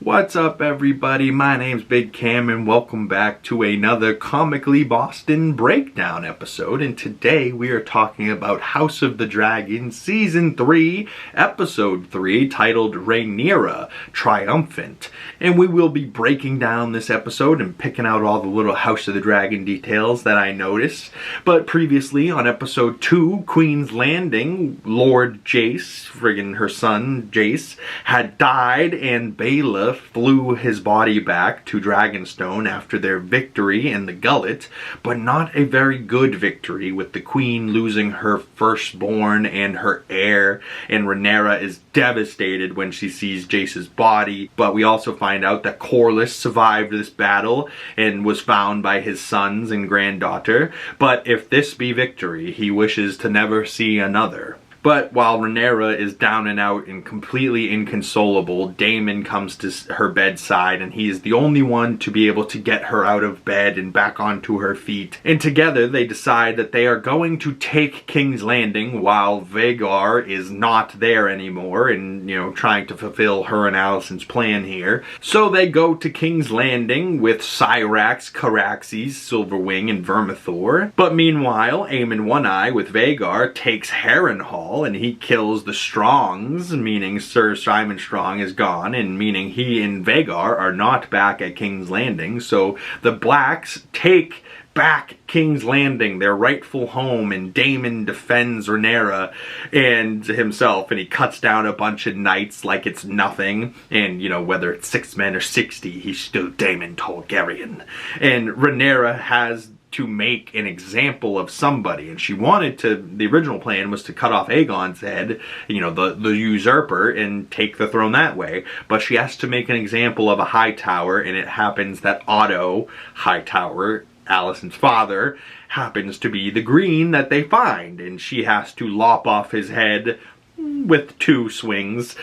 What's up, everybody? My name's Big Cam and welcome back to another Comically Boston breakdown episode. And today we are talking about House of the Dragon Season 3, Episode 3, titled Rhaenyra Triumphant. And we will be breaking down this episode and picking out all the little House of the Dragon details that I noticed. But previously on Episode 2, Queen's Landing, Lord Jace, friggin' her son Jace, had died and Baela flew his body back to Dragonstone after their victory in the Gullet, but not a very good victory, with the queen losing her firstborn and her heir, and Rhaenyra is devastated when she sees Jace's body. But we also find out that Corlys survived this battle and was found by his sons and granddaughter, but if this be victory, he wishes to never see another. But while Rhaenyra is down and out and completely inconsolable, Daemon comes to her bedside, and he is the only one to be able to get her out of bed and back onto her feet. And together they decide that they are going to take King's Landing while Vhagar is not there anymore and, trying to fulfill her and Alicent's plan here. So they go to King's Landing with Syrax, Caraxes, Silverwing, and Vermithor. But meanwhile, Aemon One-Eye with Vhagar takes Harrenhal, and he kills the Strongs, meaning Sir Simon Strong is gone, and meaning he and Vhagar are not back at King's Landing. So the Blacks take back King's Landing, their rightful home, and Daemon defends Rhaenyra and himself, and he cuts down a bunch of knights like it's nothing. And, whether it's 6 men or 60, he's still Daemon Targaryen. And Rhaenyra has to make an example of somebody, and she wanted to, the original plan was to cut off Aegon's head, the usurper, and take the throne that way. But she has to make an example of a Hightower, and it happens that Otto Hightower, Alicent's father, happens to be the green that they find, and she has to lop off his head with 2 swings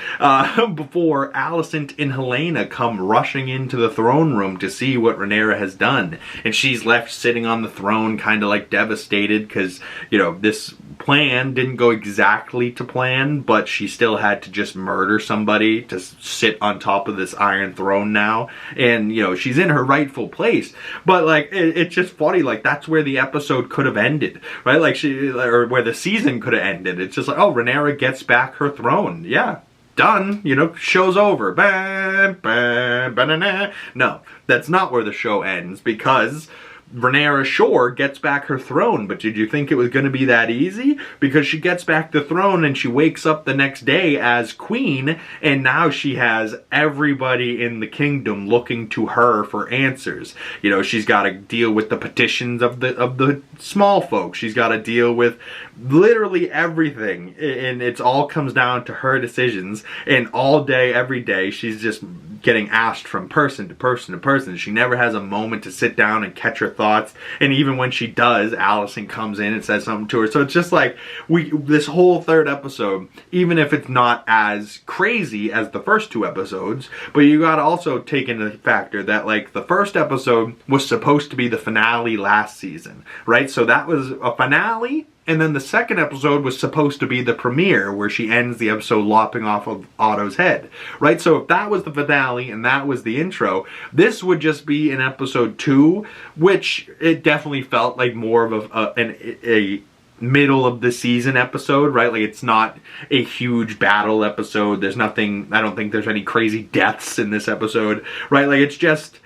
before Alicent and Helaena come rushing into the throne room to see what Rhaenyra has done. And she's left sitting on the throne kind of like devastated because, this plan didn't go exactly to plan, but she still had to just murder somebody to sit on top of this iron throne now. And, she's in her rightful place. But, it's just funny, that's where the episode could have ended, right? Or where the season could have ended. It's just like, oh, Rhaenyra gets back her throne. Yeah. Done. Show's over. No, that's not where the show ends, because Rhaenyra sure gets back her throne, but did you think it was going to be that easy? Because she gets back the throne and she wakes up the next day as queen, and now she has everybody in the kingdom looking to her for answers. She's got to deal with the petitions of the small folks. She's got to deal with literally everything, and it all comes down to her decisions. And all day, every day, she's just getting asked from person to person to person. She never has a moment to sit down and catch her thoughts. And even when she does, Alicent comes in and says something to her. So it's just like, this whole 3rd episode, even if it's not as crazy as the first 2 episodes, but you gotta also take into factor that, the 1st episode was supposed to be the finale last season, right? So that was a finale. And then the 2nd episode was supposed to be the premiere, where she ends the episode lopping off of Otto's head, right? So if that was the finale and that was the intro, this would just be in episode 2, which it definitely felt like more of a middle of the season episode, right? It's not a huge battle episode. There's nothing, I don't think there's any crazy deaths in this episode, right? It's just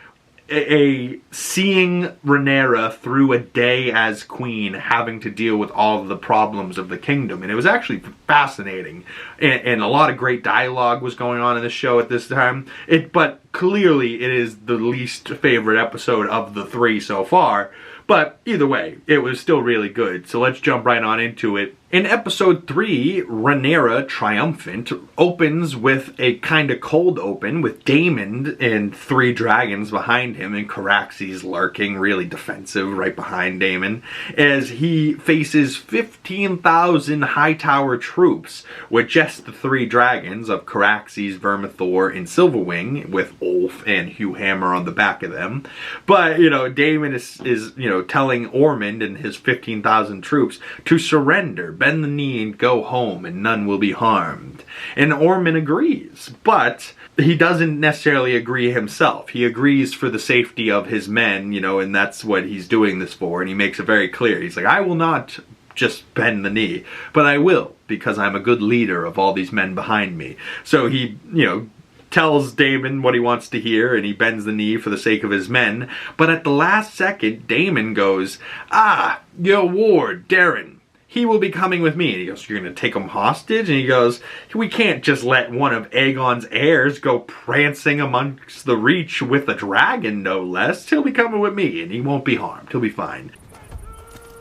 seeing Rhaenyra through a day as queen, having to deal with all of the problems of the kingdom. And it was actually fascinating, and a lot of great dialogue was going on in the show at this time. But clearly it is the least favorite episode of the 3 so far. But either way, it was still really good. So let's jump right on into it. In episode 3, Rhaenyra Triumphant opens with a kind of cold open with Daemon and 3 dragons behind him, and Caraxes lurking, really defensive right behind Daemon, as he faces 15,000 Hightower troops with just the 3 dragons of Caraxes, Vermithor, and Silverwing, with Ulf and Hugh Hammer on the back of them. But, Daemon is telling Ormond and his 15,000 troops to surrender, bend the knee and go home, and none will be harmed. And Ormond agrees, but he doesn't necessarily agree himself. He agrees for the safety of his men, you know, and that's what he's doing this for, and he makes it very clear. He's like, I will not just bend the knee, but I will, because I'm a good leader of all these men behind me. So he, you know, tells Daemon what he wants to hear, and he bends the knee for the sake of his men. But at the last second, Daemon goes, "Ah, your ward, Darren, he will be coming with me." And he goes, "You're going to take him hostage?" And he goes, "We can't just let one of Aegon's heirs go prancing amongst the Reach with a dragon, no less. He'll be coming with me, and he won't be harmed. He'll be fine."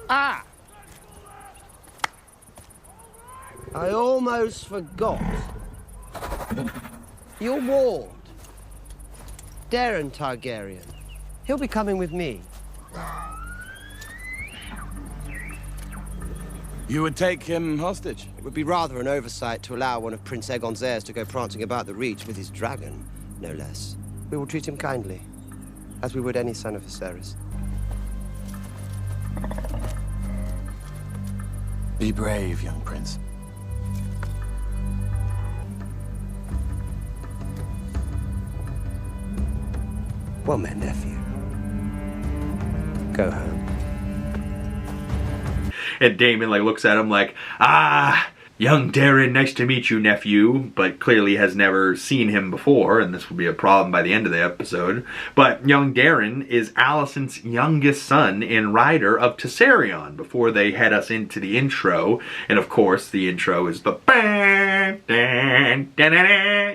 Ah! I almost forgot. Your ward, Darren Targaryen. He'll be coming with me. You would take him hostage? It would be rather an oversight to allow one of Prince Aegon's heirs to go prancing about the Reach with his dragon, no less. We will treat him kindly, as we would any son of Viserys. Be brave, young prince. Well met, nephew. Go home. And Daemon like looks at him like, "Ah, young Darren, nice to meet you, nephew," but clearly has never seen him before, and this will be a problem by the end of the episode. But young Darren is Alicent's youngest son and rider of Tessarion, before they head us into the intro. And of course, the intro is the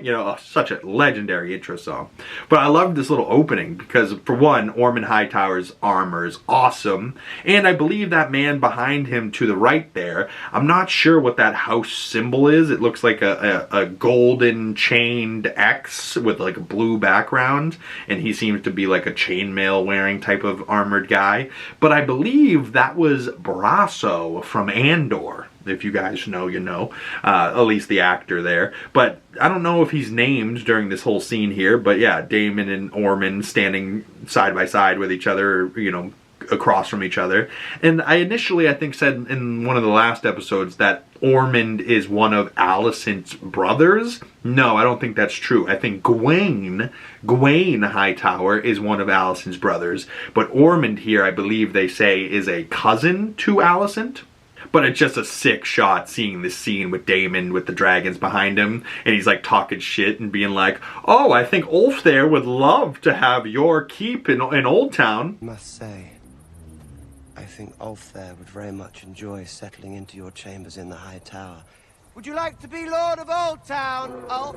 you know, such a legendary intro song. But I love this little opening because, for one, Ormond Hightower's armor is awesome, and I believe that man behind him to the right there, I'm not sure what that house symbol is. It looks like a golden chained X with like a blue background, and he seems to be like a chainmail wearing type of armored guy. But I believe that was Brasso from Andor. If you guys know, you know, at least the actor there. But I don't know if he's named during this whole scene here, but yeah, Daemon and Ormond standing side by side with each other, you know, across from each other. And I initially, I think, said in one of the last episodes that Ormond is one of Alicent's brothers. No, I don't think that's true. I think Gawain Hightower is one of Alicent's brothers. But Ormond here, I believe they say, is a cousin to Alicent. But it's just a sick shot seeing this scene with Daemon with the dragons behind him, and he's like talking shit and being like, "Oh, I think Ulf there would love to have your keep in Old Town." I must say, I think Ulf there would very much enjoy settling into your chambers in the High Tower. Would you like to be Lord of Old Town, Ulf?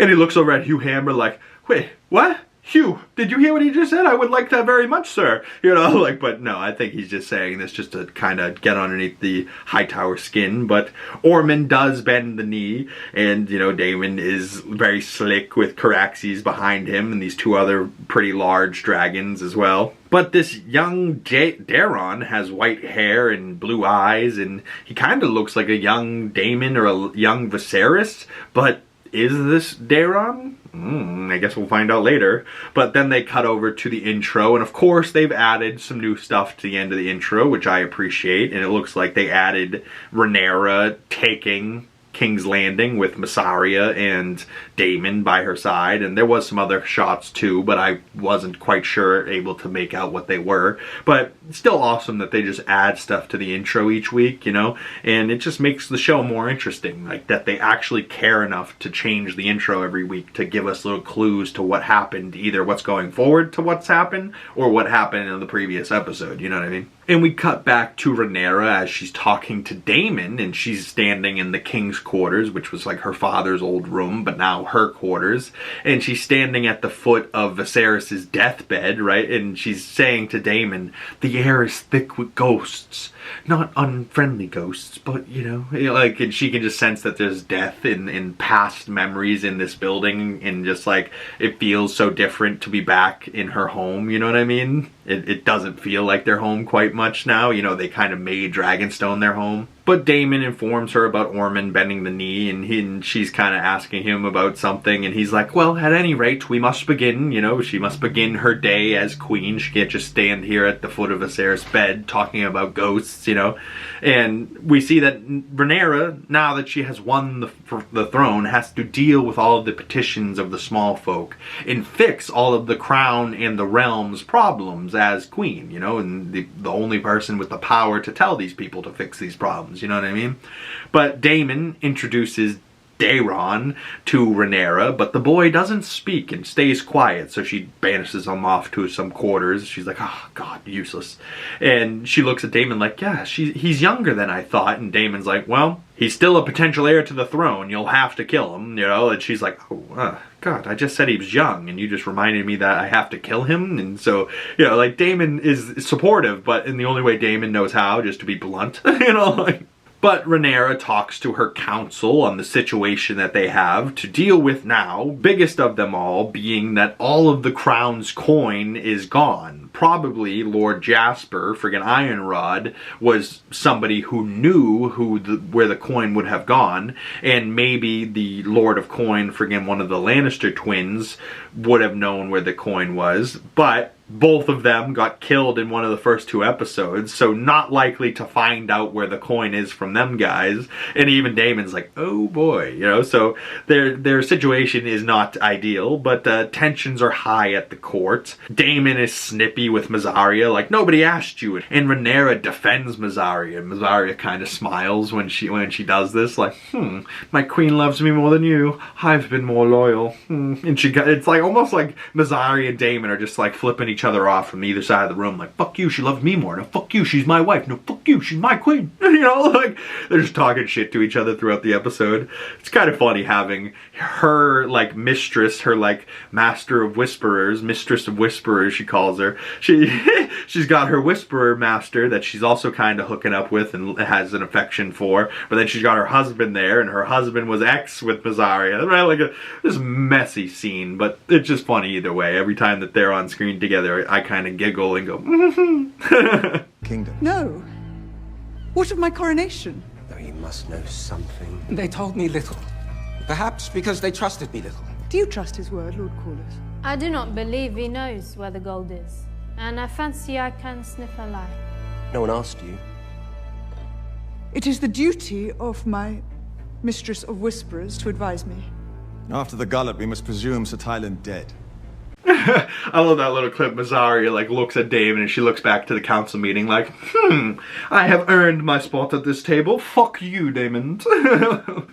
And he looks over at Hugh Hammer like, "Wait, what? Hugh, did you hear what he just said? I would like that very much, sir." You know, like, but no, I think he's just saying this just to kind of get underneath the Hightower skin. But Ormond does bend the knee, and, you know, Daemon is very slick with Caraxes behind him, and these two other pretty large dragons as well. But this young Daeron has white hair and blue eyes, and he kind of looks like a young Daemon or a young Viserys, but is this Daeron? I guess we'll find out later. But then they cut over to the intro, and of course they've added some new stuff to the end of the intro, which I appreciate. And it looks like they added Rhaenyra taking King's Landing with Massaria and Daemon by her side, and there was some other shots too, but I wasn't quite sure able to make out what they were. But it's still awesome that they just add stuff to the intro each week, you know, and it just makes the show more interesting, like that they actually care enough to change the intro every week to give us little clues to what happened, either what's going forward to what's happened or what happened in the previous episode, you know what I mean? And we cut back to Rhaenyra as she's talking to Daemon, and she's standing in the king's quarters, which was like her father's old room, but now her quarters. And she's standing at the foot of Viserys' deathbed, right? And she's saying to Daemon, "The air is thick with ghosts. Not unfriendly ghosts, but, you know," like, and she can just sense that there's death in past memories in this building, and just like, it feels so different to be back in her home, you know what I mean? It doesn't feel like their home quite much now, you know, they kind of made Dragonstone their home. But Daemon informs her about Ormond bending the knee, and she's kind of asking him about something, and he's like, well, at any rate, we must begin, you know, she must begin her day as queen. She can't just stand here at the foot of Viserys' bed talking about ghosts, you know. And we see that Rhaenyra, now that she has won the throne, has to deal with all of the petitions of the small folk and fix all of the crown and the realm's problems as queen, you know, and the only person with the power to tell these people to fix these problems, you know what I mean? But Daemon introduces Daeron to Rhaenyra, but the boy doesn't speak and stays quiet, so she banishes him off to some quarters. She's like, oh god, useless. And she looks at Daemon like, yeah, he's younger than I thought. And Daemon's like, well, he's still a potential heir to the throne, you'll have to kill him, you know. And she's like, oh god, I just said he was young and you just reminded me that I have to kill him. And so, you know, like, Daemon is supportive, but in the only way Daemon knows how, just to be blunt, you know, like. But Rhaenyra talks to her council on the situation that they have to deal with now, biggest of them all being that all of the crown's coin is gone. Probably Lord Jasper, friggin' Ironrod, was somebody who knew where the coin would have gone, and maybe the Lord of Coin, friggin' one of the Lannister twins, would have known where the coin was, but both of them got killed in one of the first 2 episodes, so not likely to find out where the coin is from them guys. And even Daemon's like, oh boy, you know, so their situation is not ideal, but tensions are high at the court. Daemon is snippy with Mysaria, like, nobody asked you. And Rhaenyra defends Mysaria. Mysaria kind of smiles when she does this, like, my queen loves me more than you. I've been more loyal. And it's like almost like Mysaria and Daemon are just like flipping each other off from either side of the room, like, fuck you, she loves me more. No, fuck you, she's my wife. No, fuck you, she's my queen. You know, like, they're just talking shit to each other throughout the episode. It's kind of funny having her, like, mistress, her, like, master of whisperers, mistress of whisperers, she calls her. She's got her whisperer master that she's also kind of hooking up with and has an affection for, but then she's got her husband there, and her husband was ex with Mysaria, right? Like this messy scene, but it's just funny either way. Every time that they're on screen together, I kind of giggle and go, Kingdom. No. What of my coronation? Though you must know something. They told me little. Perhaps because they trusted me little. Do you trust his word, Lord Corlys? I do not believe he knows where the gold is, and I fancy I can sniff a lie. No one asked you. It is the duty of my mistress of whisperers to advise me. After the gullet, we must presume Sir Tyland dead. I love that little clip. Mysaria like looks at Daemon and she looks back to the council meeting like, I have earned my spot at this table. Fuck you, Daemon.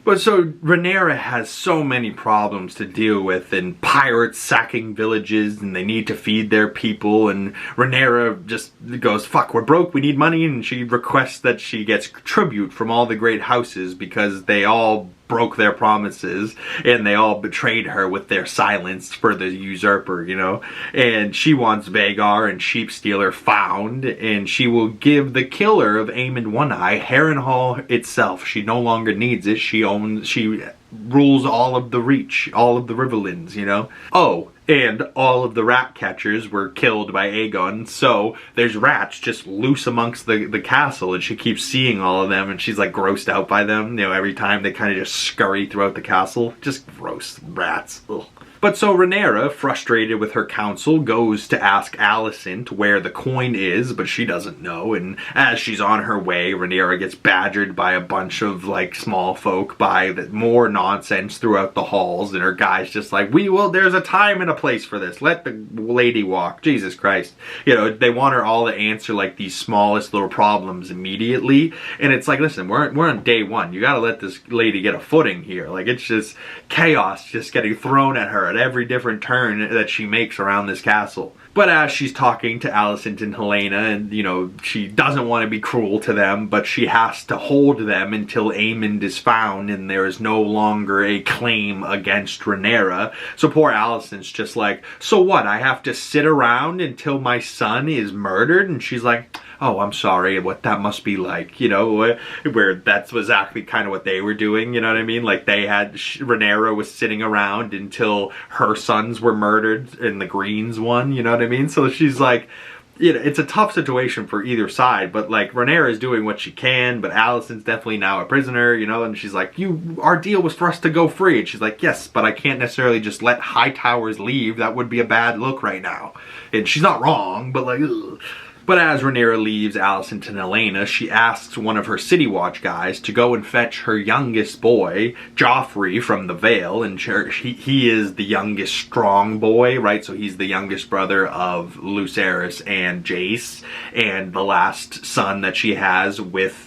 But so Rhaenyra has so many problems to deal with, and pirates sacking villages, and they need to feed their people, and Rhaenyra just goes, fuck, we're broke, we need money, and she requests that she gets tribute from all the great houses because they all broke their promises and they all betrayed her with their silence for the usurper, you know. And she wants Vhagar and Sheepstealer found, and she will give the killer of Aemond One-Eye Harrenhal itself. She no longer needs it. She rules all of the Reach, all of the Riverlands, you know. Oh, and all of the rat catchers were killed by Aegon, so there's rats just loose amongst the castle, and she keeps seeing all of them, and she's like grossed out by them, you know, every time they kind of just scurry throughout the castle. Just gross rats. Ugh. But so Rhaenyra, frustrated with her council, goes to ask Alicent where the coin is, but she doesn't know. And as she's on her way, Rhaenyra gets badgered by a bunch of, like, small folk, by more nonsense throughout the halls. And her guy's just like, there's a time and a place for this. Let the lady walk. Jesus Christ. You know, they want her all to answer, like, these smallest little problems immediately. And it's like, listen, we're on day one. You gotta let this lady get a footing here. Like, it's just chaos just getting thrown at her at every different turn that she makes around this castle. But as she's talking to Alicent and Helena, and, you know, she doesn't want to be cruel to them, but she has to hold them until Aemond is found and there is no longer a claim against Rhaenyra. So poor Alicent's just like, so what, I have to sit around until my son is murdered? And she's like, oh, I'm sorry, what that must be like, you know, where that's exactly kind of what they were doing, you know what I mean? Like, they had, Rhaenyra was sitting around until her sons were murdered and the Greens won, you know what I mean? So she's like, you know, it's a tough situation for either side, but like Rhaenyra is doing what she can, but Alicent's definitely now a prisoner, you know, and she's like, our deal was for us to go free. And she's like, yes, but I can't necessarily just let Hightowers leave. That would be a bad look right now. And she's not wrong, but like, ugh. But as Rhaenyra leaves Alicent and Elena, she asks one of her City Watch guys to go and fetch her youngest boy, Joffrey, from the Vale. And he is the youngest strong boy, right? So he's the youngest brother of Lucerys and Jace, and the last son that she has with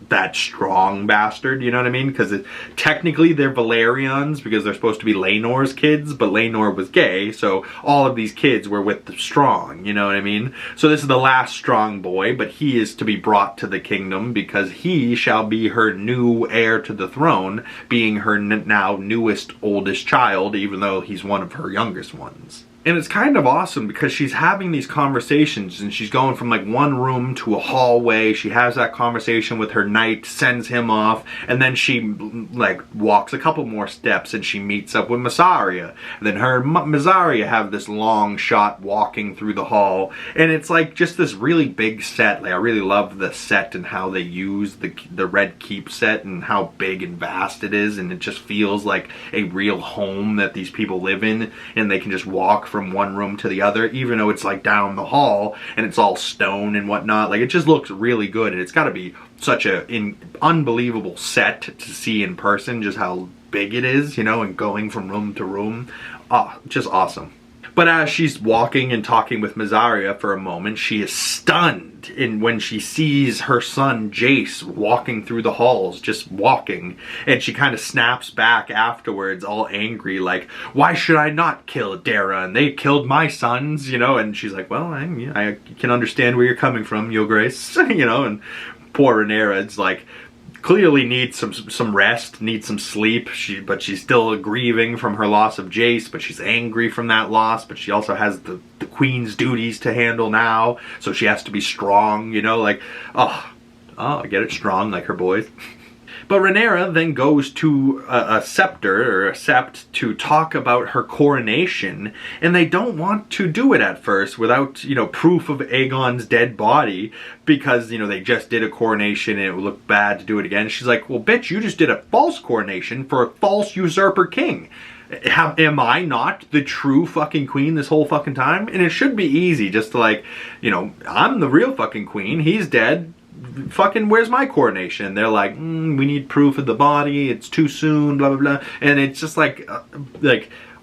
that strong bastard, you know what I mean? Because technically they're Valerians because they're supposed to be Laenor's kids, but Laenor was gay, so all of these kids were with the strong, you know what I mean? So this is the last strong boy, but he is to be brought to the kingdom because he shall be her new heir to the throne, being her now newest, oldest child, even though he's one of her youngest ones. And it's kind of awesome because she's having these conversations and she's going from like one room to a hallway. She has that conversation with her knight, sends him off, and then she like walks a couple more steps and she meets up with Mysaria. And then her and Mysaria have this long shot walking through the hall. And it's like just this really big set. Like I really love the set and how they use the Red Keep set and how big and vast it is. And it just feels like a real home that these people live in, and they can just walk from one room to the other, even though it's like down the hall and it's all stone and whatnot. Like it just looks really good, and it's got to be such an unbelievable set to see in person, just how big it is, you know, and going from room to room. Just awesome. But as she's walking and talking with Mysaria for a moment, she is stunned when she sees her son Jace walking through the halls, just walking. And she kind of snaps back afterwards, all angry, like, why should I not kill Dara? And they killed my sons, you know? And she's like, well, I can understand where you're coming from, Your Grace, you know? And poor Rhaenyra's like, clearly needs some rest, needs some sleep, but she's still grieving from her loss of Jace, but she's angry from that loss, but she also has the queen's duties to handle now, so she has to be strong, you know, like, oh, I get it, strong, like her boys. But Rhaenyra then goes to a scepter, or a sept, to talk about her coronation, and they don't want to do it at first without, you know, proof of Aegon's dead body, because, you know, they just did a coronation and it would look bad to do it again. She's like, well, bitch, you just did a false coronation for a false usurper king. Am I not the true fucking queen this whole fucking time? And it should be easy just to, like, you know, I'm the real fucking queen, he's dead. Fucking where's my coronation? And they're like, we need proof of the body, it's too soon, blah blah blah. And it's just like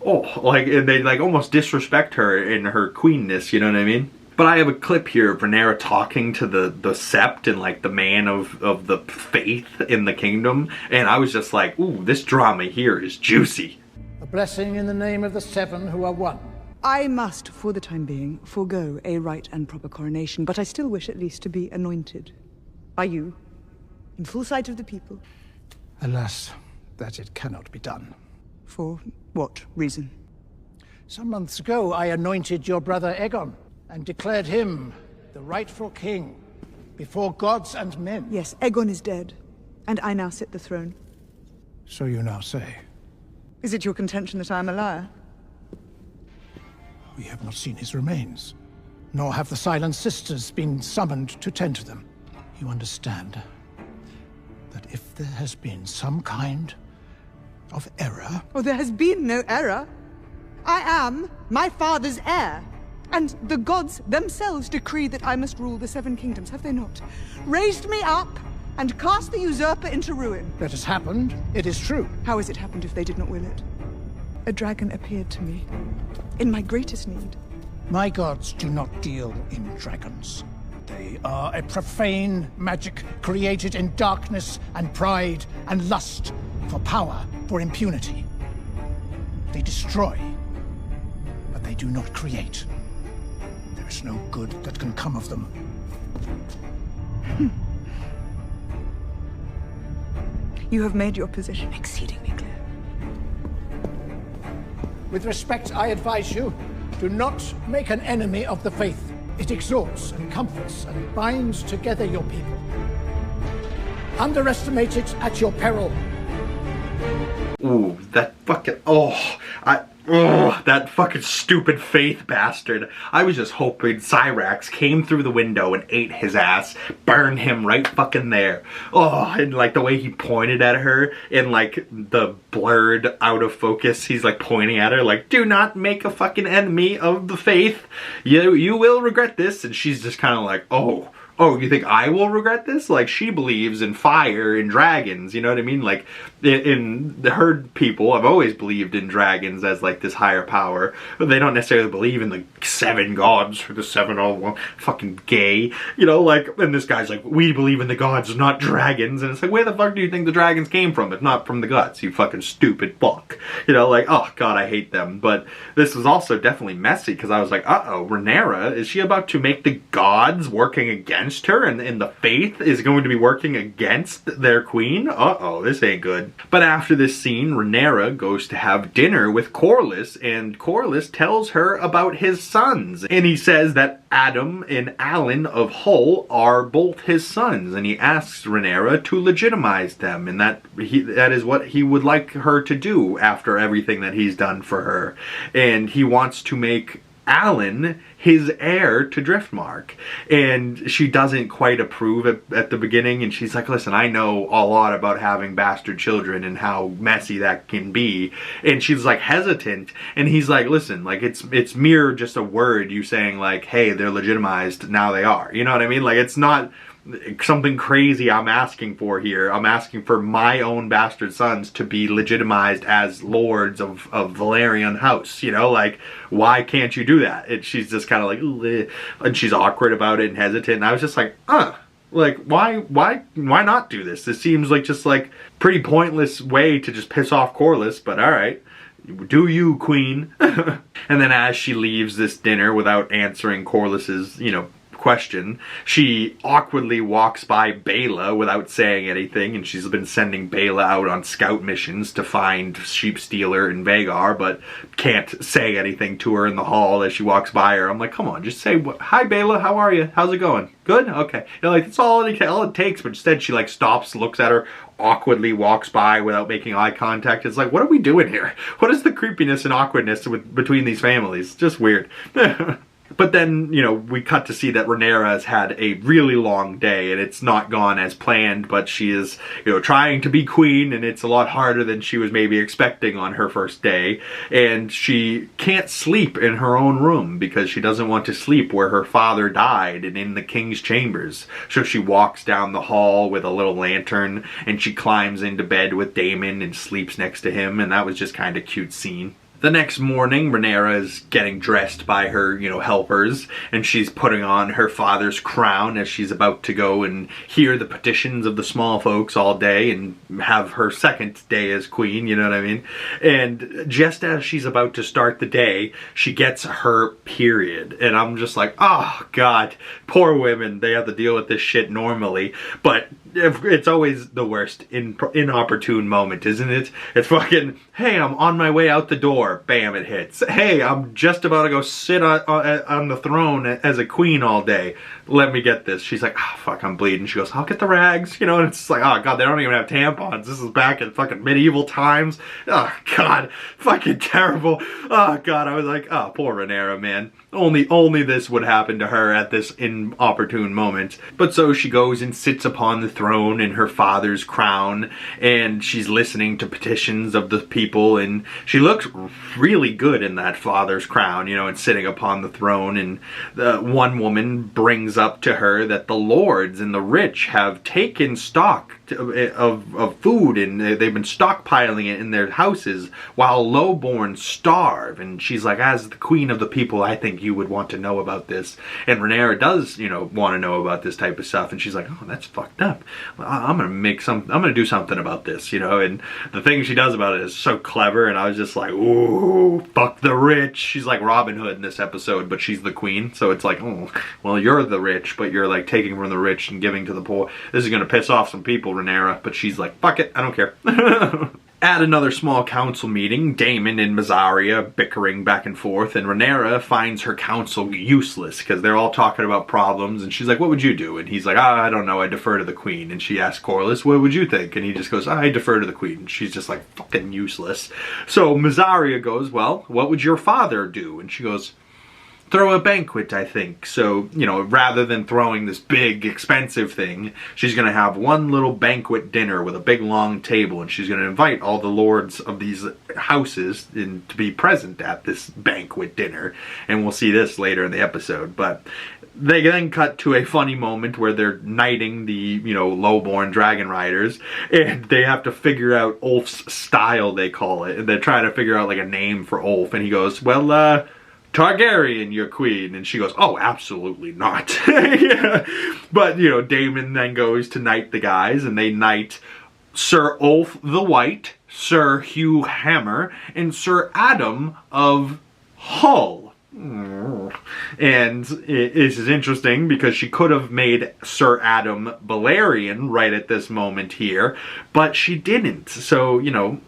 oh, like, and they like almost disrespect her in her queenness, you know what I mean? But I have a clip here of Rhaenyra talking to the sept and like the man of the faith in the kingdom, and I was just like, ooh, this drama here is juicy. A blessing in the name of the seven who are one. I must, for the time being, forego a right and proper coronation, but I still wish at least to be anointed. By you, in full sight of the people. Alas, that it cannot be done. For what reason? Some months ago, I anointed your brother Aegon and declared him the rightful king before gods and men. Yes, Aegon is dead, and I now sit the throne. So you now say. Is it your contention that I am a liar? We have not seen his remains, nor have the Silent Sisters been summoned to tend to them. You understand that if there has been some kind of error... Oh, there has been no error. I am my father's heir, and the gods themselves decree that I must rule the Seven Kingdoms, have they not? Raised me up and cast the usurper into ruin. That has happened, it is true. How has it happened if they did not will it? A dragon appeared to me, in my greatest need. My gods do not deal in dragons. They are a profane magic created in darkness and pride and lust for power, for impunity. They destroy, but they do not create. There is no good that can come of them. You have made your position exceedingly clear. With respect, I advise you, do not make an enemy of the faith. It exhorts and comforts and binds together your people. Underestimate it at your peril. Ooh, that fucking... Oh, ugh, that fucking stupid Faith bastard. I was just hoping Cyrax came through the window and ate his ass, burned him right fucking there. Oh, and like the way he pointed at her in like the blurred out of focus, he's like pointing at her like, do not make a fucking enemy of the Faith. You will regret this. And she's just kind of like, oh, you think I will regret this? Like, she believes in fire and dragons, you know what I mean? Like, in the herd people, I've always believed in dragons as, like, this higher power. But they don't necessarily believe in the 7 gods, or the 701, fucking gay. You know, like, and this guy's like, we believe in the gods, not dragons. And it's like, where the fuck do you think the dragons came from? If not from the gods, you fucking stupid fuck. You know, like, oh, God, I hate them. But this was also definitely messy, because I was like, uh-oh, Rhaenyra, is she about to make the gods working against her, and the Faith is going to be working against their queen? Uh-oh, this ain't good. But after this scene, Rhaenyra goes to have dinner with Corlys, and Corlys tells her about his sons. And he says that Adam and Alan of Hull are both his sons, and he asks Rhaenyra to legitimize them, and that is what he would like her to do after everything that he's done for her. And he wants to make Alan his heir to Driftmark, and she doesn't quite approve at the beginning, and she's like, listen, I know a lot about having bastard children and how messy that can be, and she's like hesitant, and he's like, listen, like it's mere just a word, you saying like, hey, they're legitimized, now they are, you know what I mean? Like, it's not something crazy I'm asking for here. I'm asking for my own bastard sons to be legitimized as lords of Valerian house, you know, like, why can't you do that? And she's just kind of like, ugh, and she's awkward about it and hesitant, and I was just like, like, why not do this? This seems like just like pretty pointless way to just piss off Corlys, but alright. Do you, queen? And then as she leaves this dinner without answering Corlys's, you know, question, she awkwardly walks by Baela without saying anything, and she's been sending Baela out on scout missions to find Sheep Stealer and Vagar, but can't say anything to her in the hall as she walks by her. I'm like, come on, just say, hi Baela, how are you? How's it going? Good? Okay. You know, like, that's all it takes, but instead she like stops, looks at her, awkwardly walks by without making eye contact. It's like, what are we doing here? What is the creepiness and awkwardness between these families? It's just weird. But then, you know, we cut to see that Rhaenyra has had a really long day, and it's not gone as planned, but she is, you know, trying to be queen, and it's a lot harder than she was maybe expecting on her first day. And she can't sleep in her own room because she doesn't want to sleep where her father died and in the king's chambers. So she walks down the hall with a little lantern, and she climbs into bed with Daemon and sleeps next to him, and that was just kind of a cute scene. The next morning, Rhaenyra is getting dressed by her, you know, helpers, and she's putting on her father's crown as she's about to go and hear the petitions of the small folks all day and have her second day as queen, you know what I mean? And just as she's about to start the day, she gets her period. And I'm just like, oh, God, poor women, they have to deal with this shit normally. But it's always the worst inopportune moment, isn't it? It's fucking, hey, I'm on my way out the door. Bam, it hits. Hey, I'm just about to go sit on the throne as a queen all day. Let me get this. She's like, oh, fuck, I'm bleeding. She goes, I'll get the rags. You know, and it's like, oh, God, they don't even have tampons. This is back in fucking medieval times. Oh, God, fucking terrible. Oh, God, I was like, oh, poor Rhaenyra, man. Only this would happen to her at this inopportune moment. But so she goes and sits upon the throne in her father's crown, and she's listening to petitions of the people, and she looks really good in that father's crown, you know, and sitting upon the throne. And one woman brings up to her that the lords and the rich have taken stock of food, and they've been stockpiling it in their houses while lowborn starve. And she's like, as the queen of the people, I think you would want to know about this. And Rhaenyra does, you know, want to know about this type of stuff, and she's like, oh, that's fucked up. I'm gonna do something about this, you know. And the thing she does about it is so clever, and I was just like, ooh, fuck the rich. She's like Robin Hood in this episode, but she's the queen, so it's like, oh, well, you're the rich, but you're like taking from the rich and giving to the poor. This is gonna piss off some people, Rhaenyra, but she's like, fuck it, I don't care. At another small council meeting, Daemon and Mysaria bickering back and forth, and Rhaenyra finds her council useless because they're all talking about problems, and she's like, what would you do? And he's like, I don't know, I defer to the queen. And she asks Corlys, what would you think? And he just goes, I defer to the queen. And she's just like, fucking useless. So Mysaria goes, well, what would your father do? And she goes, throw a banquet, I think. So, you know, rather than throwing this big, expensive thing, she's going to have one little banquet dinner with a big, long table, and she's going to invite all the lords of these houses to be present at this banquet dinner. And we'll see this later in the episode. But they then cut to a funny moment where they're knighting the, you know, lowborn dragon riders, and they have to figure out Ulf's style, they call it. And they're trying to figure out, like, a name for Ulf, and he goes, well, Targaryen, your queen. And she goes, oh, absolutely not. Yeah. But, you know, Daemon then goes to knight the guys, and they knight Sir Ulf the White, Sir Hugh Hammer, and Sir Adam of Hull. And this is interesting because she could have made Sir Adam Balerion right at this moment here, but she didn't. So, you know,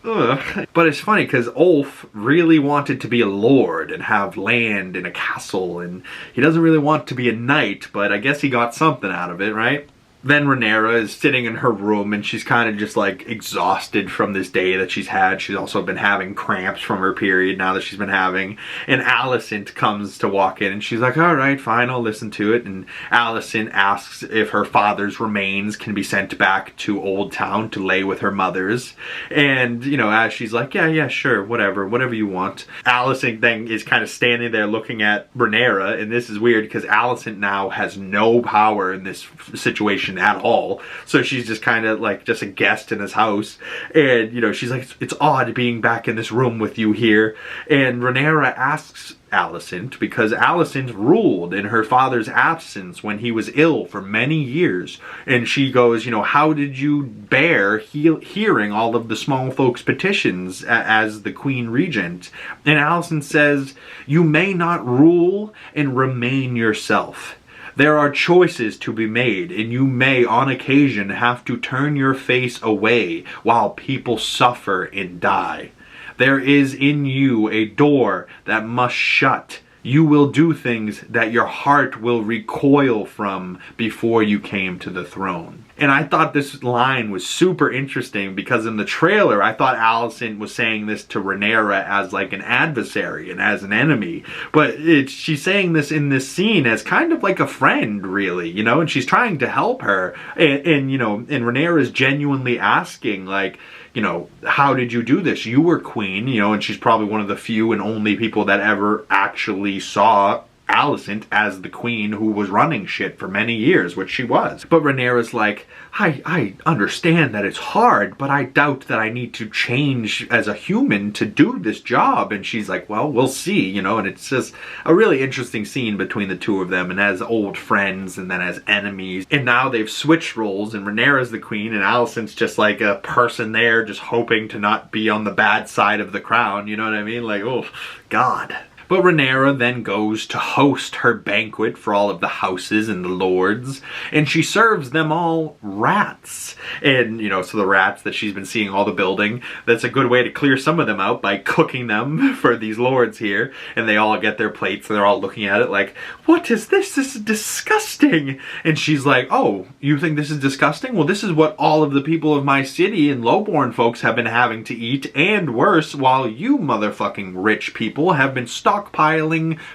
ugh. But it's funny because Ulf really wanted to be a lord and have land and a castle, and he doesn't really want to be a knight, but I guess he got something out of it, right? Then Rhaenyra is sitting in her room, and she's kind of just like exhausted from this day that she's had. She's also been having cramps from her period now that she's been having. And Alicent comes to walk in, and she's like, all right, fine, I'll listen to it. And Alicent asks if her father's remains can be sent back to Old Town to lay with her mother's. And, you know, as she's like, yeah, sure, whatever you want. Alicent then is kind of standing there looking at Rhaenyra, and this is weird because Alicent now has no power in this situation at all. So she's just kind of like just a guest in his house, and you know, she's like, it's odd being back in this room with you here. And Rhaenyra asks Alicent, because Alicent ruled in her father's absence when he was ill for many years, and she goes, you know, how did you bear hearing all of the small folks' petitions as the queen regent? And Alicent says, you may not rule and remain yourself. There are choices to be made, and you may, on occasion, have to turn your face away while people suffer and die. There is in you a door that must shut. You will do things that your heart will recoil from before you came to the throne. And I thought this line was super interesting because in the trailer, I thought Alicent was saying this to Rhaenyra as like an adversary and as an enemy. But she's saying this in this scene as kind of like a friend, really, you know, and she's trying to help her. And you know, and Rhaenyra is genuinely asking, like, you know, how did you do this? You were queen, you know, and she's probably one of the few and only people that ever actually saw Alicent as the queen who was running shit for many years, which she was. But Rhaenyra's like, I understand that it's hard, but I doubt that I need to change as a human to do this job. And she's like, well, we'll see, you know, and it's just a really interesting scene between the two of them, and as old friends and then as enemies. And now they've switched roles, and Rhaenyra's the queen, and Alicent's just like a person there just hoping to not be on the bad side of the crown, you know what I mean? Like, oh, God. But Rhaenyra then goes to host her banquet for all of the houses and the lords, and she serves them all rats. And, you know, so the rats that she's been seeing all the building, that's a good way to clear some of them out by cooking them for these lords here. And they all get their plates, and they're all looking at it like, what is this? This is disgusting. And she's like, oh, you think this is disgusting? Well, this is what all of the people of my city and lowborn folks have been having to eat, and worse, while you motherfucking rich people have been stockpiling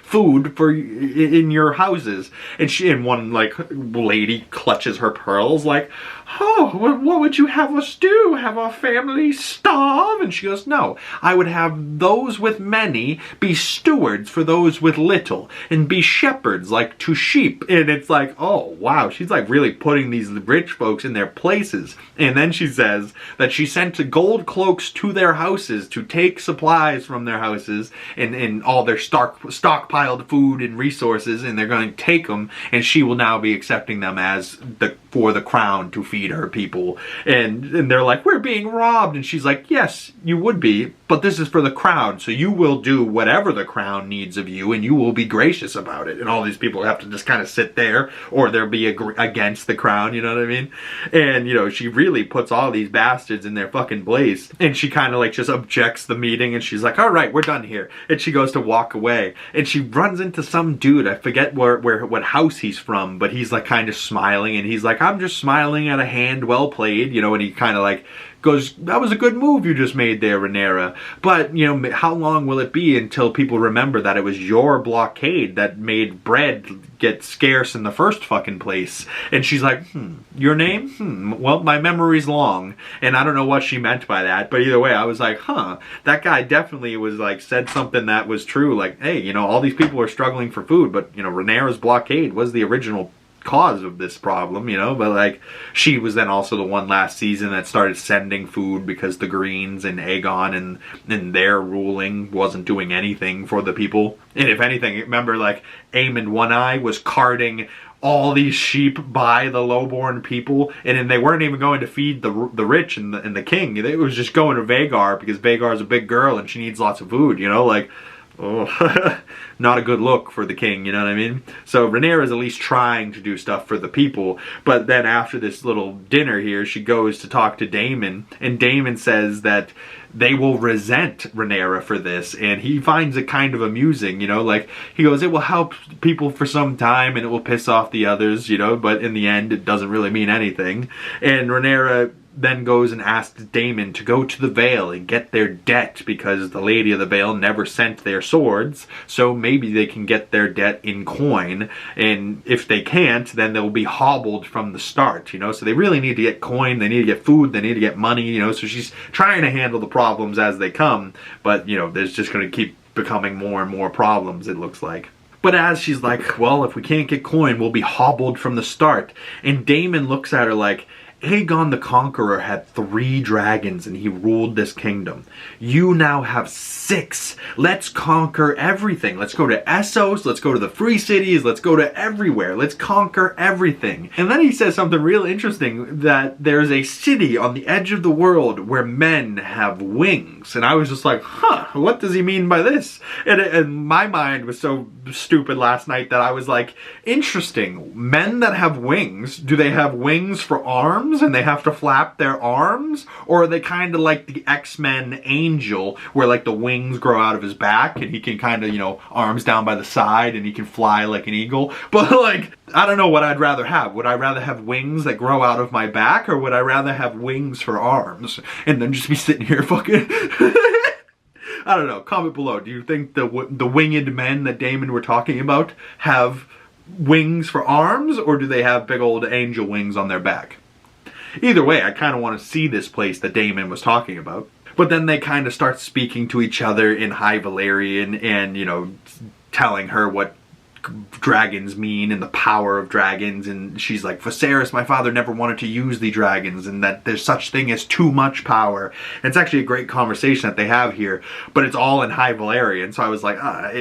food for in your houses. And one like lady clutches her pearls like, oh, what would you have us do? Have our family starve? And she goes, no, I would have those with many be stewards for those with little, and be shepherds like to sheep. And it's like, oh wow, she's like really putting these rich folks in their places. And then she says that she sent gold cloaks to their houses to take supplies from their houses and all their stockpiled food and resources, and they're going to take them, and she will now be accepting them as the for the crown to feed her people. And they're like, we're being robbed. And she's like, yes, you would be, but this is for the crown. So you will do whatever the crown needs of you, and you will be gracious about it. And all these people have to just kind of sit there, or they'll be against the crown, you know what I mean? And, you know, she really puts all these bastards in their fucking place. And she kind of like just objects the meeting, and she's like, all right, we're done here. And she goes to walk away. And she runs into some dude, I forget what house he's from, but he's like kind of smiling, and he's like, I'm just smiling at a hand well played, you know, and he kind of like goes, that was a good move you just made there, Rhaenyra. But, you know, how long will it be until people remember that it was your blockade that made bread get scarce in the first fucking place? And she's like, your name? Well, my memory's long. And I don't know what she meant by that, but either way, I was like, that guy definitely was like, said something that was true. Like, hey, you know, all these people are struggling for food, but, you know, Rhaenyra's blockade was the original cause of this problem, you know. But like, she was then also the one last season that started sending food because the Greens and Aegon and their ruling wasn't doing anything for the people. And if anything, remember, like, Aemon One Eye was carting all these sheep by the lowborn people, and then they weren't even going to feed the rich and the king. It was just going to Vhagar because Vhagar's a big girl and she needs lots of food, you know. Like, oh, not a good look for the king, you know what I mean? So Rhaenyra is at least trying to do stuff for the people. But then after this little dinner here, she goes to talk to Daemon, and Daemon says that they will resent Rhaenyra for this, and he finds it kind of amusing, you know, like, he goes, it will help people for some time and it will piss off the others, you know, but in the end it doesn't really mean anything. And Rhaenyra then goes and asks Daemon to go to the Vale and get their debt, because the Lady of the Vale never sent their swords, so maybe they can get their debt in coin, and if they can't, then they'll be hobbled from the start, you know. So they really need to get coin, they need to get food, they need to get money, you know. So she's trying to handle the problems as they come, but, you know, there's just going to keep becoming more and more problems, it looks like. But as she's like, well, if we can't get coin, we'll be hobbled from the start. And Daemon looks at her like, Aegon the Conqueror had 3 dragons and he ruled this kingdom. You now have 6. Let's conquer everything. Let's go to Essos, let's go to the Free Cities, let's go to everywhere. Let's conquer everything. And then he says something real interesting, that there's a city on the edge of the world where men have wings. And I was just like, what does he mean by this? And my mind was so stupid last night that I was like, interesting. Men that have wings, do they have wings for arms? And they have to flap their arms? Or are they kind of like the X-Men Angel, where like the wings grow out of his back and he can kind of, you know, arms down by the side and he can fly like an eagle? But like, I don't know what I'd rather have. Would I rather have wings that grow out of my back, or would I rather have wings for arms and then just be sitting here fucking I don't know. Comment below. Do you think the winged men that Daemon were talking about have wings for arms, or do they have big old angel wings on their back? Either way, I kind of want to see this place that Daemon was talking about. But then they kind of start speaking to each other in High Valyrian and, you know, telling her what dragons mean and the power of dragons, and she's like, Viserys, my father, never wanted to use the dragons, and that there's such thing as too much power. And it's actually a great conversation that they have here, but it's all in High Valyrian. So I was like,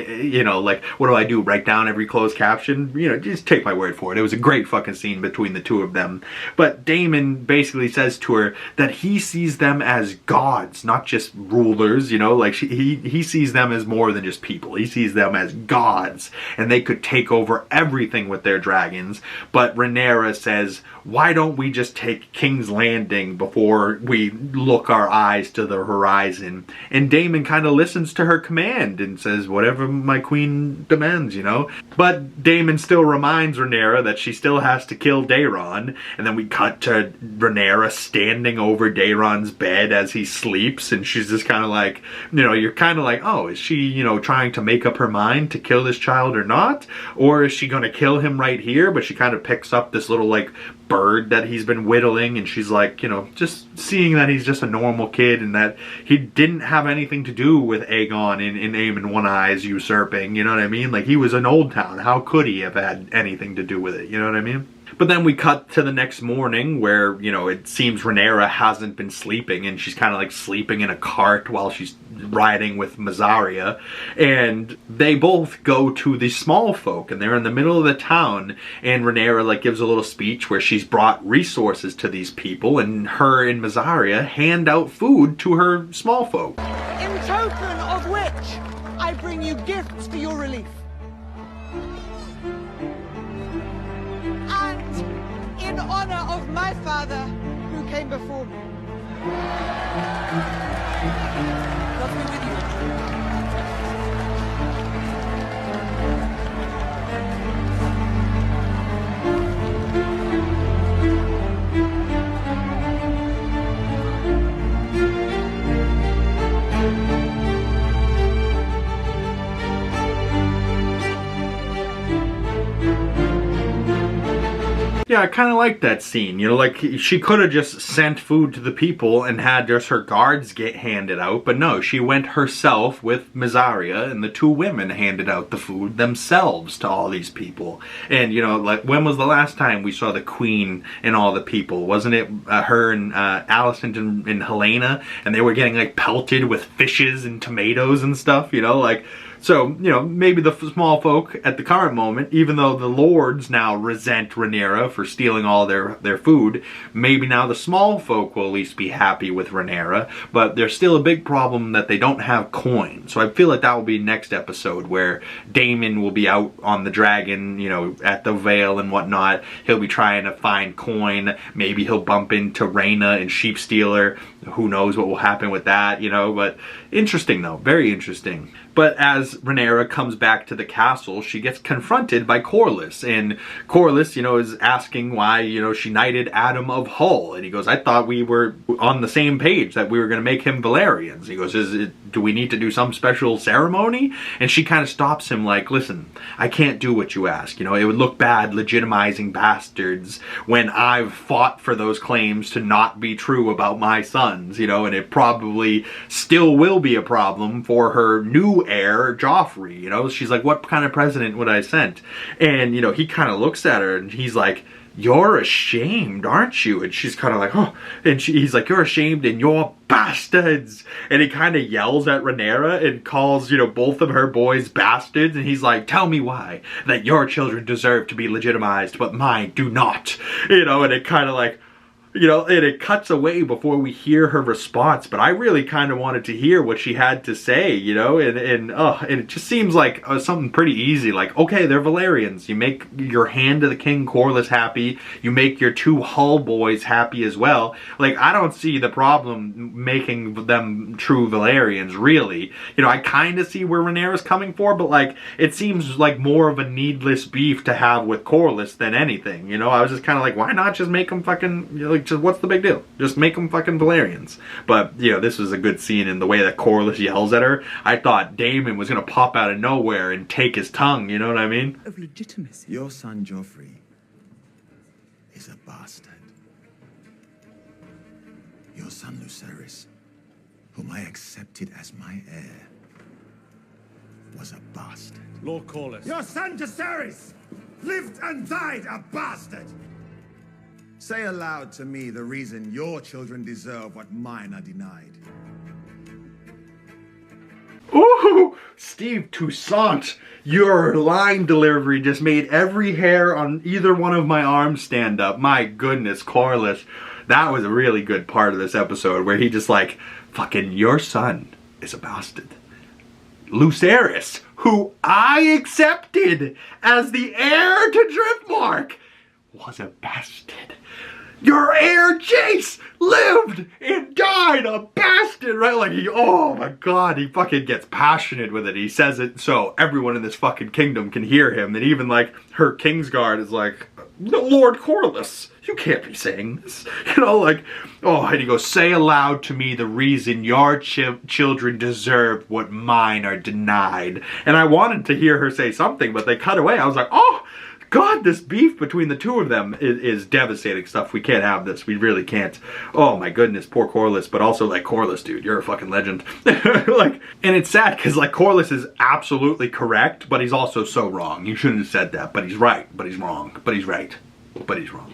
you know, like, what do I do? Write down every closed caption? You know, just take my word for it. It was a great fucking scene between the two of them. But Daemon basically says to her that he sees them as gods, not just rulers, you know, like he sees them as more than just people. He sees them as gods, and they could take over everything with their dragons. But Rhaenyra says, why don't we just take King's Landing before we look our eyes to the horizon? And Daemon kind of listens to her command and says, whatever my queen demands, you know. But Daemon still reminds Rhaenyra that she still has to kill Daeron. And then we cut to Rhaenyra standing over Daeron's bed as he sleeps, and she's just kind of like, you know, you're kind of like, oh, is she, you know, trying to make up her mind to kill this child or not? Or is she going to kill him right here? But she kind of picks up this little, like, bird that he's been whittling, and she's like, you know, just seeing that he's just a normal kid and that he didn't have anything to do with Aegon in Aemon One Eye's usurping, you know what I mean? Like, he was in Old Town. How could he have had anything to do with it, you know what I mean? But then we cut to the next morning where, you know, it seems Rhaenyra hasn't been sleeping, and she's kind of like sleeping in a cart while she's riding with Mysaria. And they both go to the small folk, and they're in the middle of the town, and Rhaenyra like gives a little speech where she's brought resources to these people, and her and Mysaria hand out food to her small folk. In token of which, I bring you gifts for your relief. And in honor of my father, who came before me. God be with you. Yeah, I kind of like that scene. You know, like, she could have just sent food to the people and had just her guards get handed out, but no, she went herself with Mysaria, and the two women handed out the food themselves to all these people. And, you know, like, when was the last time we saw the Queen and all the people? Wasn't it her and Alicent and Helena? And they were getting, like, pelted with fishes and tomatoes and stuff, you know, like... So, you know, maybe the small folk at the current moment, even though the lords now resent Rhaenyra for stealing all their food, maybe now the small folk will at least be happy with Rhaenyra, but there's still a big problem that they don't have coin. So I feel like that will be next episode, where Daemon will be out on the dragon, you know, at the Vale and whatnot. He'll be trying to find coin. Maybe he'll bump into Rhaena and Sheepstealer. Who knows what will happen with that, you know, but interesting though, very interesting. But as Rhaenyra comes back to the castle, she gets confronted by Corlys, and Corlys, you know, is asking why, you know, she knighted Adam of Hull, and he goes, I thought we were on the same page, that we were going to make him Valerians. He goes, do we need to do some special ceremony? And she kind of stops him like, listen, I can't do what you ask, you know, it would look bad legitimizing bastards when I've fought for those claims to not be true about my sons, you know, and it probably still will be a problem for her new heir, Joffrey, you know. She's like, what kind of president would I send? And, you know, he kind of looks at her and he's like, you're ashamed, aren't you? And she's kind of like, oh, and he's like, you're ashamed and you're bastards. And he kind of yells at Rhaenyra and calls, you know, both of her boys bastards. And he's like, tell me why that your children deserve to be legitimized, but mine do not. You know, and it kind of like, you know, and it cuts away before we hear her response, but I really kind of wanted to hear what she had to say, you know, and it just seems like something pretty easy, like, okay, they're Valerians, you make your hand to the King Corlys happy, you make your two Hull boys happy as well, like, I don't see the problem making them true Valerians, really. You know, I kind of see where Rhaenyra's coming for, but, like, it seems like more of a needless beef to have with Corlys than anything, you know. I was just kind of like, why not just make them fucking, you know, like, just what's the big deal? Just make them fucking Valerians. But, you know, this was a good scene in the way that Corlys yells at her. I thought Daemon was gonna pop out of nowhere and take his tongue, you know what I mean? Of legitimacy. Your son Joffrey is a bastard. Your son Lucerys, whom I accepted as my heir, was a bastard. Lord Corlys. Your son Jacaerys lived and died a bastard. Say aloud to me the reason your children deserve what mine are denied. Ooh, Steve Toussaint, your line delivery just made every hair on either one of my arms stand up. My goodness, Corlys. That was a really good part of this episode where he just like, fucking, your son is a bastard. Lucerys, who I accepted as the heir to Driftmark, was a bastard. Your heir, Jace, lived and died a bastard, right? Like, he, oh my god, he fucking gets passionate with it. He says it so everyone in this fucking kingdom can hear him. And even, like, her Kingsguard is like, Lord Corlys, you can't be saying this. You know, like, oh, and he goes, say aloud to me the reason your children deserve what mine are denied. And I wanted to hear her say something, but they cut away. I was like, oh, God, this beef between the two of them is devastating stuff. We can't have this. We really can't. Oh my goodness, poor Corlys. But also, like, Corlys, dude, you're a fucking legend. Like, and it's sad because, like, Corlys is absolutely correct, but he's also so wrong. You shouldn't have said that, but he's right, but he's wrong, but he's right. but he's wrong.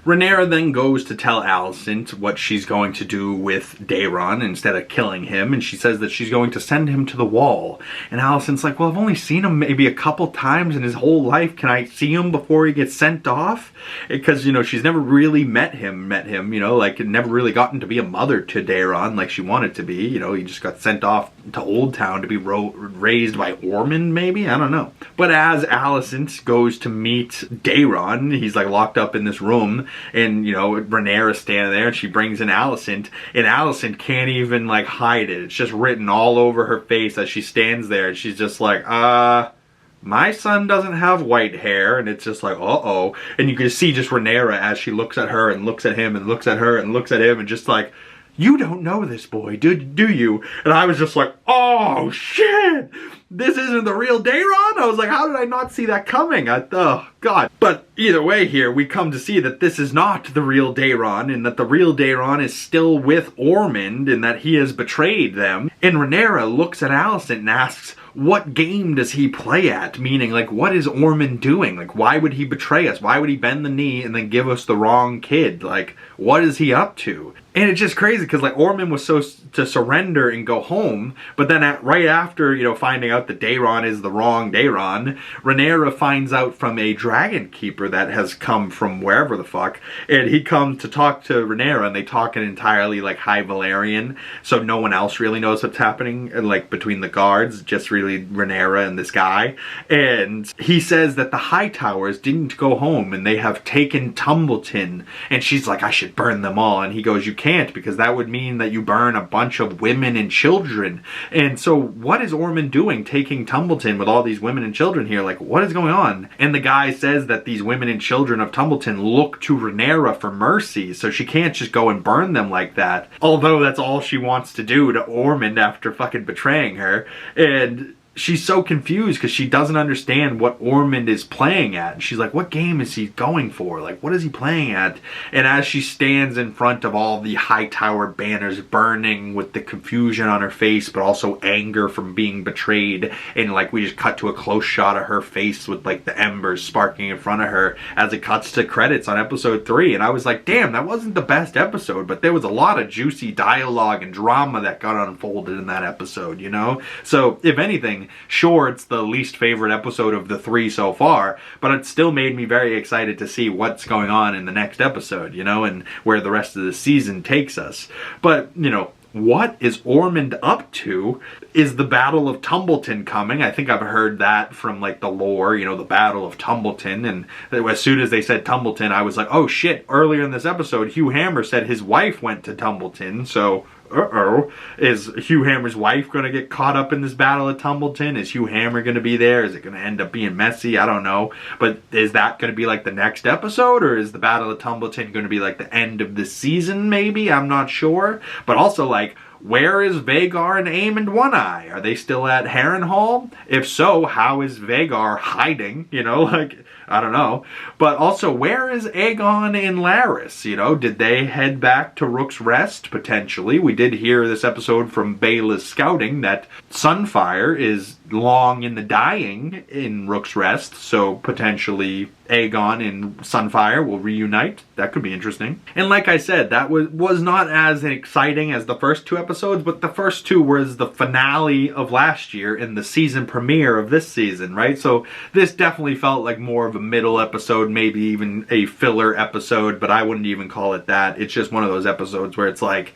Rhaenyra then goes to tell Alicent what she's going to do with Daeron instead of killing him, and she says that she's going to send him to the Wall. And Alicent's like, well, I've only seen him maybe a couple times in his whole life. Can I see him before he gets sent off? Because, you know, she's never really met him, you know, like, never really gotten to be a mother to Daeron like she wanted to be. You know, he just got sent off to Old Town to be raised by Ormond, maybe? I don't know. But as Alicent goes to meet Daeron, he's like locked up in this room, and, you know, Rhaenyra's standing there, and she brings in Alicent, and Alicent can't even, like, hide it. It's just written all over her face as she stands there, and she's just like, my son doesn't have white hair, and it's just like, uh-oh. And you can see just Rhaenyra as she looks at her and looks at him and looks at her and looks at him, and just like, you don't know this boy, do you? And I was just like, oh shit, this isn't the real Daeron? I was like, how did I not see that coming? Oh god. But either way here, we come to see that this is not the real Daeron, and that the real Daeron is still with Ormond, and that he has betrayed them. And Rhaenyra looks at Alicent and asks, what game does he play at? Meaning, like, what is Ormond doing? Like, why would he betray us? Why would he bend the knee and then give us the wrong kid? Like, what is he up to? And it's just crazy because, like, Ormond was so to surrender and go home, but then right after, you know, finding out that Daeron is the wrong Daeron, Rhaenyra finds out from a dragon keeper that has come from wherever the fuck, and he comes to talk to Rhaenyra, and they talk in entirely, like, High Valyrian, so no one else really knows what's happening, like, between the guards, just really Rhaenyra and this guy. And he says that the Hightowers didn't go home, and they have taken Tumbleton, and she's like, I should burn them all, and he goes, you can't, because that would mean that you burn a bunch of women and children. And so what is Ormond doing taking Tumbleton with all these women and children here? Like, what is going on? And the guy says that these women and children of Tumbleton look to Rhaenyra for mercy, so she can't just go and burn them like that. Although that's all she wants to do to Ormond after fucking betraying her. And she's so confused because she doesn't understand what Ormond is playing at. She's like, what game is he going for? Like, what is he playing at? And as she stands in front of all the Hightower banners burning with the confusion on her face, but also anger from being betrayed, and like we just cut to a close shot of her face with like the embers sparking in front of her as it cuts to credits on episode 3. And I was like, damn, that wasn't the best episode, but there was a lot of juicy dialogue and drama that got unfolded in that episode, you know? So, if anything, sure, it's the least favorite episode of the 3 so far, but it still made me very excited to see what's going on in the next episode, you know, and where the rest of the season takes us. But, you know, what is Ormond up to? Is the Battle of Tumbleton coming? I think I've heard that from, like, the lore, you know, the Battle of Tumbleton, and as soon as they said Tumbleton, I was like, oh shit, earlier in this episode, Hugh Hammer said his wife went to Tumbleton, so uh-oh, is Hugh Hammer's wife going to get caught up in this Battle of Tumbleton? Is Hugh Hammer going to be there? Is it going to end up being messy? I don't know. But is that going to be like the next episode? Or is the Battle of Tumbleton going to be like the end of the season maybe? I'm not sure. But also, like, where is Vhagar and Aemond One-Eye? Are they still at Harrenhal? If so, how is Vhagar hiding? You know, like, I don't know. But also, where is Aegon and Larys? You know, did they head back to Rook's Rest, potentially? We did hear this episode from Baela's scouting that Sunfire is long in the dying in Rook's Rest, so potentially Aegon and Sunfire will reunite. That could be interesting. And like I said, that was not as exciting as the first 2 episodes, but the first 2 was the finale of last year and the season premiere of this season, right? So this definitely felt like more of a middle episode, maybe even a filler episode, but I wouldn't even call it that. It's just one of those episodes where it's like,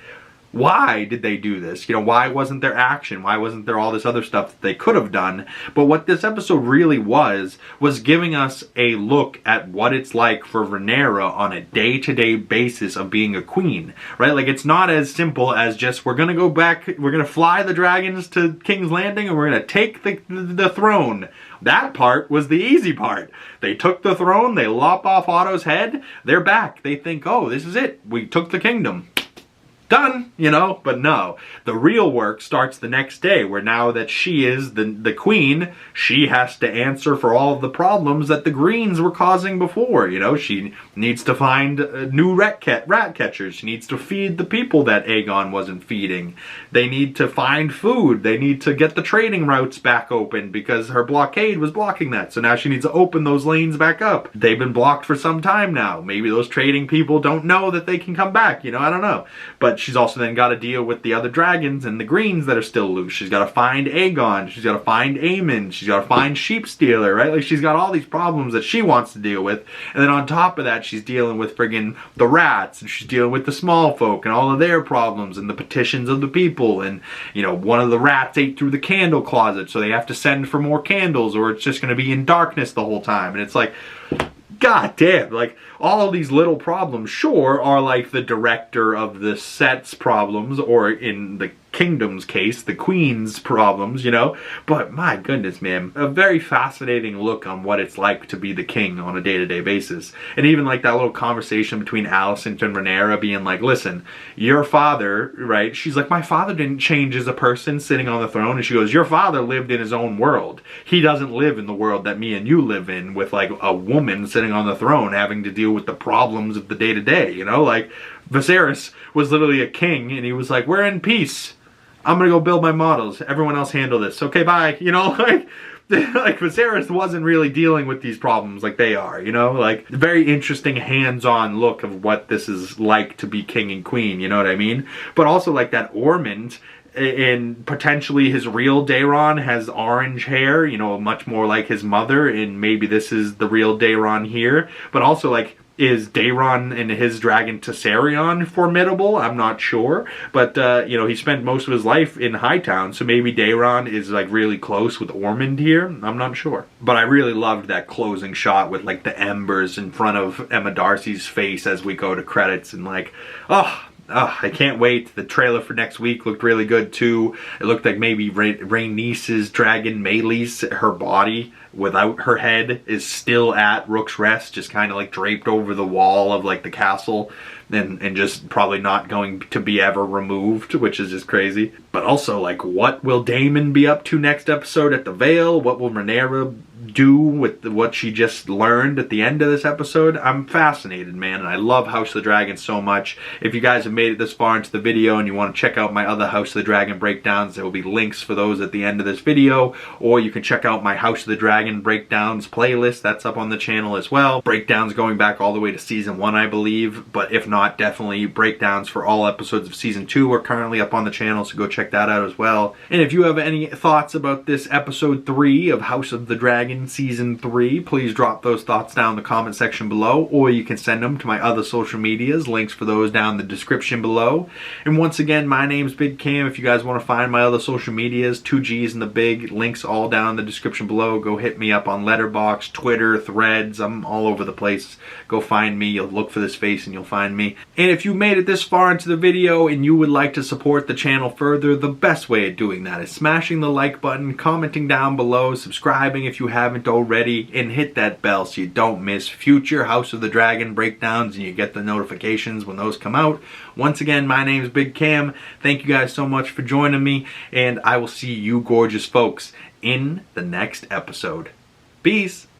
why did they do this? You know, why wasn't there action? Why wasn't there all this other stuff that they could have done? But what this episode really was giving us a look at what it's like for Rhaenyra on a day-to-day basis of being a queen, right? Like, it's not as simple as just, we're gonna go back, we're gonna fly the dragons to King's Landing, and we're gonna take the throne. That part was the easy part. They took the throne, they lop off Otto's head, they're back. They think, oh, this is it. We took the kingdom. done, you know, but no. The real work starts the next day, where now that she is the queen, she has to answer for all of the problems that the Greens were causing before, you know. She needs to find new rat catchers. She needs to feed the people that Aegon wasn't feeding. They need to find food. They need to get the trading routes back open because her blockade was blocking that. So now she needs to open those lanes back up. They've been blocked for some time now. Maybe those trading people don't know that they can come back, you know, I don't know. But she's also then got to deal with the other dragons and the Greens that are still loose. She's got to find Aegon. She's got to find Aemon. She's got to find Sheepstealer, right? Like, she's got all these problems that she wants to deal with. And then on top of that, she's dealing with friggin' the rats, and she's dealing with the small folk and all of their problems and the petitions of the people. And, you know, one of the rats ate through the candle closet, so they have to send for more candles or it's just going to be in darkness the whole time. And it's like, God damn, like, all of these little problems, sure, are like the director of the set's problems, or in the kingdom's case, the queen's problems, you know? But my goodness, man, a very fascinating look on what it's like to be the king on a day-to-day basis. And even like that little conversation between Alicent and Rhaenyra being like, listen, your father, right? She's like, my father didn't change as a person sitting on the throne. And she goes, your father lived in his own world. He doesn't live in the world that me and you live in, with like a woman sitting on the throne having to deal with the problems of the day-to-day, you know? Like, Viserys was literally a king, and he was like, we're in peace. I'm gonna go build my models. Everyone else handle this. Okay, bye. You know, like Viserys wasn't really dealing with these problems like they are, you know? Like, very interesting hands-on look of what this is like to be king and queen, you know what I mean? But also, like, that Ormond, and potentially his real Daeron has orange hair, you know, much more like his mother, and maybe this is the real Daeron here. But also, like, is Daeron and his dragon Tessarion formidable? I'm not sure. But, you know, he spent most of his life in Hightown, so maybe Daeron is, like, really close with Ormond here. I'm not sure. But I really loved that closing shot with, like, the embers in front of Emma Darcy's face as we go to credits, and, like, oh, I can't wait. The trailer for next week looked really good too. It looked like maybe Rhaenys's dragon Meleys, her body without her head, is still at Rook's Rest, just kind of like draped over the wall of like the castle, and just probably not going to be ever removed, which is just crazy. But also, like, what will Daemon be up to next episode at the Vale? What will Rhaenyra do with what she just learned at the end of this episode? I'm fascinated, man, and I love House of the Dragon so much. If you guys have made it this far into the video and you want to check out my other House of the Dragon breakdowns, there will be links for those at the end of this video, or you can check out my House of the Dragon breakdowns playlist. That's up on the channel as well. Breakdowns going back all the way to season 1, I believe, but if not, definitely breakdowns for all episodes of season 2 are currently up on the channel, so go check that out as well. And if you have any thoughts about this episode 3 of House of the Dragon season 3, please drop those thoughts down in the comment section below, or you can send them to my other social medias. Links for those down in the description below. And once again, my name's Big Cam. If you guys want to find my other social medias, 2 G's and the Big, links all down in the description below. Go hit me up on Letterboxd, Twitter, Threads. I'm all over the place. Go find me. You'll look for this face and you'll find me. And if you made it this far into the video and you would like to support the channel further, the best way of doing that is smashing the like button, commenting down below, subscribing if you haven't already, and hit that bell so you don't miss future House of the Dragon breakdowns and you get the notifications when those come out. Once again, my name is Big Cam. Thank you guys so much for joining me, and I will see you gorgeous folks in the next episode. Peace!